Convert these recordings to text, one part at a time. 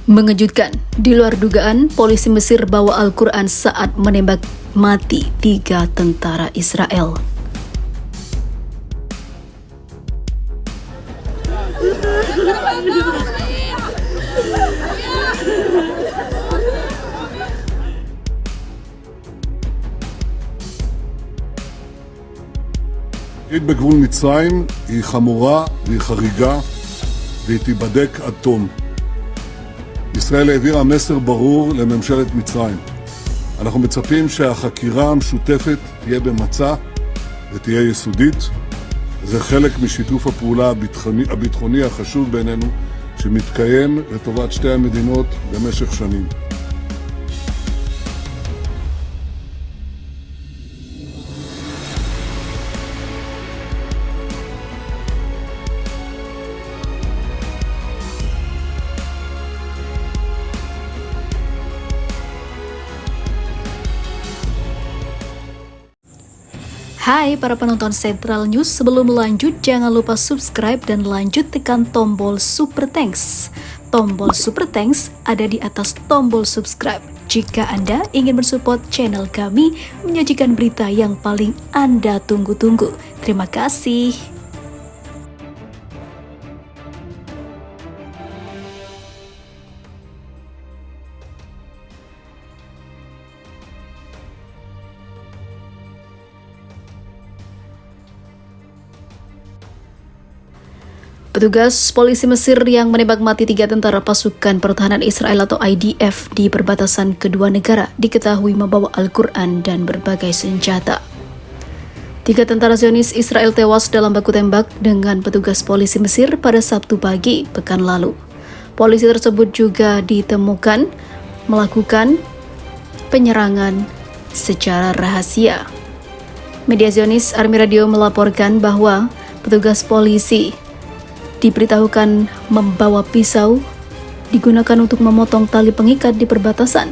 Mengejutkan, di luar dugaan, polisi Mesir bawa Al-Quran saat menembak mati 3 tentara Israel. בגבול מצרים היא חמורה והיא חריגה והיא תיבדק עד תום. ישראל העבירה מסר ברור לממשלת מצרים. אנחנו מצפים שהחקירה המשותפת תהיה במצע ותהיה יסודית. זה חלק משיתוף הפעולה הביטחוני החשוב בינינו שמתקיים לטובת שתי המדינות במשך שנים. Hai para penonton Central News, sebelum lanjut jangan lupa subscribe dan lanjut tekan tombol Super Thanks. Tombol Super Thanks ada di atas tombol subscribe. Jika Anda ingin mensupport channel kami menyajikan berita yang paling Anda tunggu-tunggu. Terima kasih. Petugas polisi Mesir yang menembak mati 3 tentara pasukan pertahanan Israel atau IDF di perbatasan kedua negara diketahui membawa Al-Quran dan berbagai senjata. 3 tentara Zionis Israel tewas dalam baku tembak dengan petugas polisi Mesir pada Sabtu pagi pekan lalu. Polisi tersebut juga ditemukan melakukan penyerangan secara rahasia. Media Zionis Army Radio melaporkan bahwa petugas polisi diberitahukan membawa pisau digunakan untuk memotong tali pengikat di perbatasan.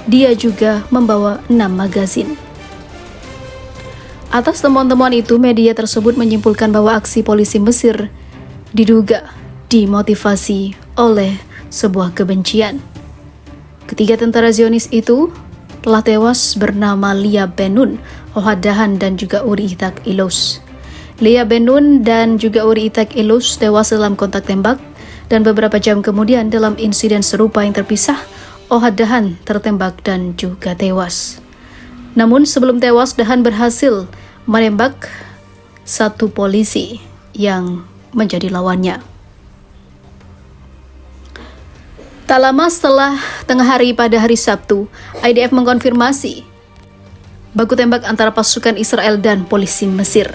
Dia juga membawa 6 magazin. Atas temuan-temuan itu, media tersebut menyimpulkan bahwa aksi polisi Mesir diduga dimotivasi oleh sebuah kebencian. Ketiga tentara Zionis itu telah tewas bernama Lia Ben-Nun, Ohad Dahan, dan juga Uri Itzhak Illouz. Lia Ben-Nun dan juga Uri Itzhak Illouz tewas dalam kontak tembak, dan beberapa jam kemudian dalam insiden serupa yang terpisah, Ohad Dahan tertembak dan juga tewas. Namun sebelum tewas, Dahan berhasil menembak satu polisi yang menjadi lawannya. Tak lama setelah tengah hari pada hari Sabtu, IDF mengkonfirmasi baku tembak antara pasukan Israel dan polisi Mesir.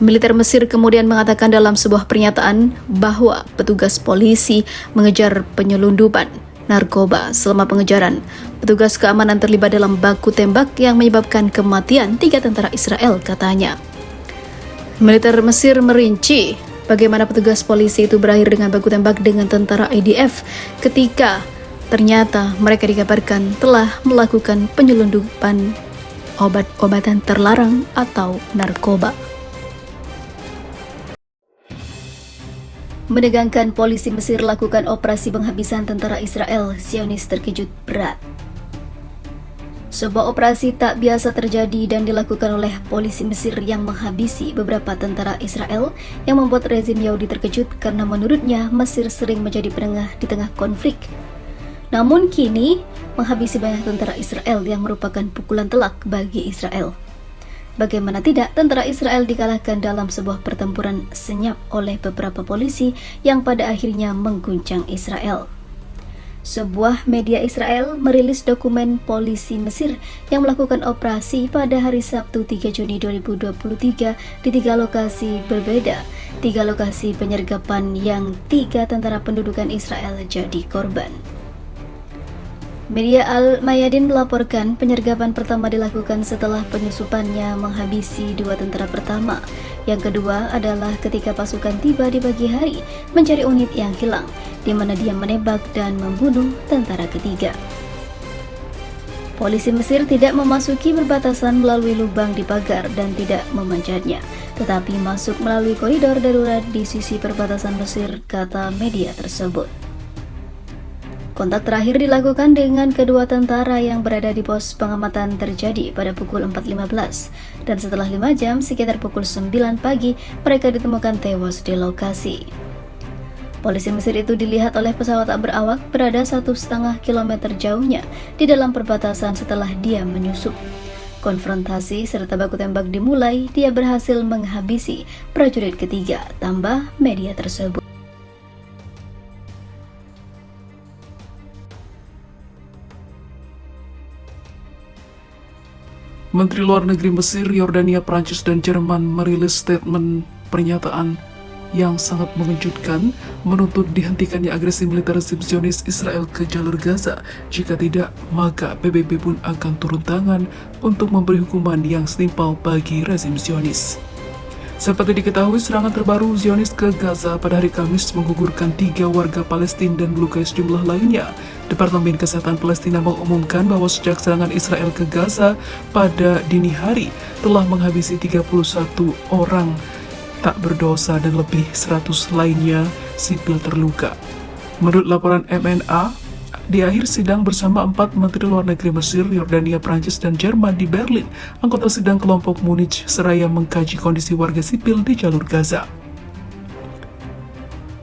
Militer Mesir kemudian mengatakan dalam sebuah pernyataan bahwa petugas polisi mengejar penyelundupan narkoba. Selama pengejaran, petugas keamanan terlibat dalam baku tembak yang menyebabkan kematian 3 tentara Israel, katanya. Militer Mesir merinci bagaimana petugas polisi itu berakhir dengan baku tembak dengan tentara IDF ketika ternyata mereka dikabarkan telah melakukan penyelundupan obat-obatan terlarang atau narkoba. Menegangkan polisi Mesir lakukan operasi penghabisan tentara Israel, Zionis terkejut berat. Sebuah operasi tak biasa terjadi dan dilakukan oleh polisi Mesir yang menghabisi beberapa tentara Israel yang membuat rezim Yahudi terkejut karena menurutnya Mesir sering menjadi penengah di tengah konflik. Namun kini menghabisi banyak tentara Israel yang merupakan pukulan telak bagi Israel. Bagaimana tidak, tentara Israel dikalahkan dalam sebuah pertempuran senyap oleh beberapa polisi yang pada akhirnya mengguncang Israel. Sebuah media Israel merilis dokumen polisi Mesir yang melakukan operasi pada hari Sabtu 3 Juni 2023 di 3 lokasi berbeda, 3 lokasi penyergapan yang 3 tentara pendudukan Israel jadi korban. Media Al-Mayadin melaporkan penyergapan pertama dilakukan setelah penyusupannya menghabisi 2 tentara pertama. Yang kedua adalah ketika pasukan tiba di pagi hari mencari unit yang hilang, di mana dia menembak dan membunuh tentara ketiga. Polisi Mesir tidak memasuki perbatasan melalui lubang di pagar dan tidak memanjatnya, tetapi masuk melalui koridor darurat di sisi perbatasan Mesir, kata media tersebut. Kontak terakhir dilakukan dengan kedua tentara yang berada di pos pengamatan terjadi pada pukul 4.15 dan setelah 5 jam sekitar pukul 9 pagi mereka ditemukan tewas di lokasi. Polisi Mesir itu dilihat oleh pesawat tak berawak berada 1,5 kilometer jauhnya di dalam perbatasan setelah dia menyusup. Konfrontasi serta baku tembak dimulai, dia berhasil menghabisi prajurit ketiga, tambah media tersebut. Menteri Luar Negeri Mesir, Yordania, Prancis, dan Jerman merilis statement pernyataan yang sangat mengejutkan menuntut dihentikannya agresi militer rezim Zionis Israel ke jalur Gaza. Jika tidak, maka PBB pun akan turun tangan untuk memberi hukuman yang setimpal bagi rezim Zionis. Seperti diketahui, serangan terbaru Zionis ke Gaza pada hari Kamis menggugurkan 3 warga Palestina dan melukai sejumlah lainnya. Departemen Kesehatan Palestina mengumumkan bahwa sejak serangan Israel ke Gaza pada dini hari telah menghabisi 31 orang tak berdosa dan lebih 100 lainnya sipil terluka. Menurut laporan MNA, di akhir sidang bersama 4 Menteri Luar Negeri Mesir, Yordania, Prancis, dan Jerman di Berlin, anggota sidang kelompok Munich seraya mengkaji kondisi warga sipil di jalur Gaza.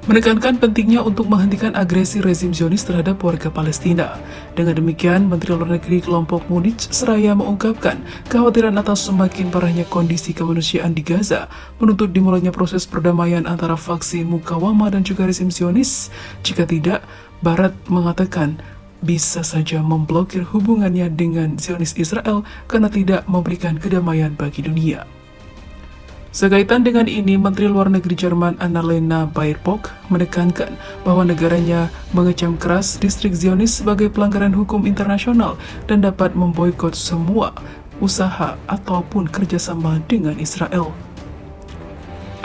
Menekankan pentingnya untuk menghentikan agresi rezim Zionis terhadap warga Palestina. Dengan demikian, Menteri Luar Negeri kelompok Munich seraya mengungkapkan kekhawatiran atas semakin parahnya kondisi kemanusiaan di Gaza, menuntut dimulainya proses perdamaian antara faksi Mukawamah dan juga rezim Zionis. Jika tidak, Barat mengatakan bisa saja memblokir hubungannya dengan Zionis Israel karena tidak memberikan kedamaian bagi dunia. Sekaitan dengan ini, Menteri Luar Negeri Jerman Annalena Baerbock menekankan bahwa negaranya mengecam keras distrik Zionis sebagai pelanggaran hukum internasional dan dapat memboikot semua usaha ataupun kerjasama dengan Israel.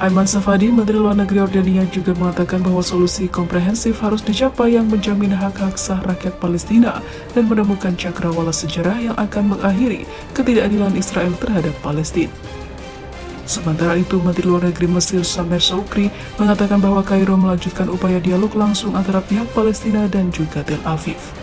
Ayman Safadi, Menteri Luar Negeri Yordania, juga mengatakan bahwa solusi komprehensif harus dicapai yang menjamin hak-hak sah rakyat Palestina dan menemukan cakrawala sejarah yang akan mengakhiri ketidakadilan Israel terhadap Palestina. Sementara itu, Menteri Luar Negeri Mesir Samer Shoukry mengatakan bahwa Kairo melanjutkan upaya dialog langsung antara pihak Palestina dan juga Tel Aviv.